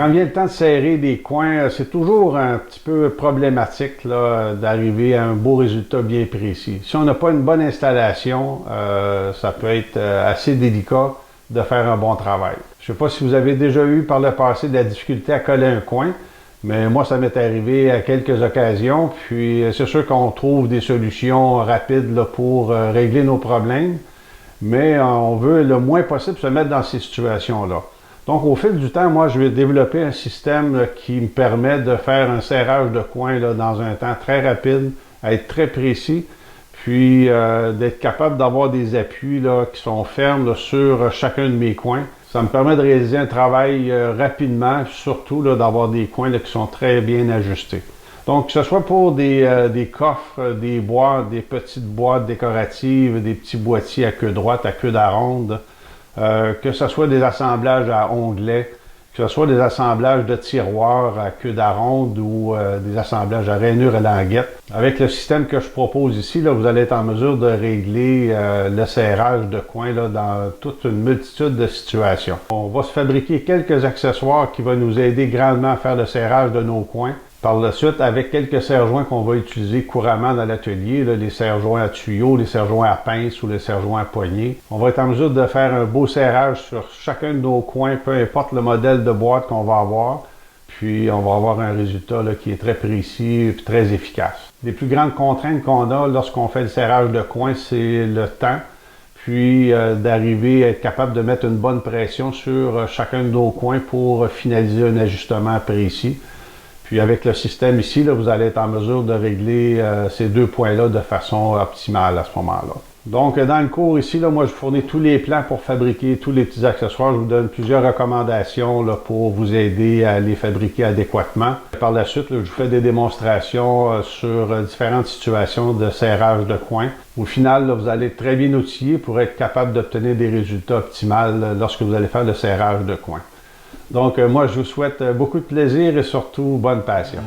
Quand vient le temps de serrer des coins, c'est toujours un petit peu problématique d'arriver à un beau résultat bien précis. Si on n'a pas une bonne installation, ça peut être assez délicat de faire un bon travail. Je ne sais pas si vous avez déjà eu par le passé de la difficulté à coller un coin, mais moi, ça m'est arrivé à quelques occasions. Puis, c'est sûr qu'on trouve des solutions rapides pour régler nos problèmes, mais on veut le moins possible se mettre dans ces situations-là. Donc, au fil du temps, moi, je vais développer un système qui me permet de faire un serrage de coin dans un temps très rapide, à être très précis, puis d'être capable d'avoir des appuis qui sont fermes sur chacun de mes coins. Ça me permet de réaliser un travail rapidement, surtout d'avoir des coins qui sont très bien ajustés. Donc, que ce soit pour des coffres, des boîtes, des petites boîtes décoratives, des petits boîtiers à queue droite, à queue d'aronde, que ce soit des assemblages à onglets, que ce soit des assemblages de tiroirs à queue d'aronde ou des assemblages à rainures et languettes. Avec le système que je propose ici, vous allez être en mesure de régler le serrage de coins dans toute une multitude de situations. On va se fabriquer quelques accessoires qui vont nous aider grandement à faire le serrage de nos coins. Par la suite, avec quelques serre-joints qu'on va utiliser couramment dans l'atelier, les serre-joints à tuyaux, les serre-joints à pince ou les serre-joints à poignée, on va être en mesure de faire un beau serrage sur chacun de nos coins, peu importe le modèle de boîte qu'on va avoir. Puis, on va avoir un résultat qui est très précis et très efficace. Les plus grandes contraintes qu'on a lorsqu'on fait le serrage de coins, c'est le temps. Puis, d'arriver à être capable de mettre une bonne pression sur chacun de nos coins pour finaliser un ajustement précis. Puis avec le système ici, vous allez être en mesure de régler ces deux points-là de façon optimale à ce moment-là. Donc, dans le cours ici, moi, je vous fournis tous les plans pour fabriquer tous les petits accessoires. Je vous donne plusieurs recommandations pour vous aider à les fabriquer adéquatement. Par la suite, je vous fais des démonstrations sur différentes situations de serrage de coins. Au final, vous allez être très bien outillé pour être capable d'obtenir des résultats optimaux lorsque vous allez faire le serrage de coins. Donc, moi, je vous souhaite beaucoup de plaisir et surtout bonne passion.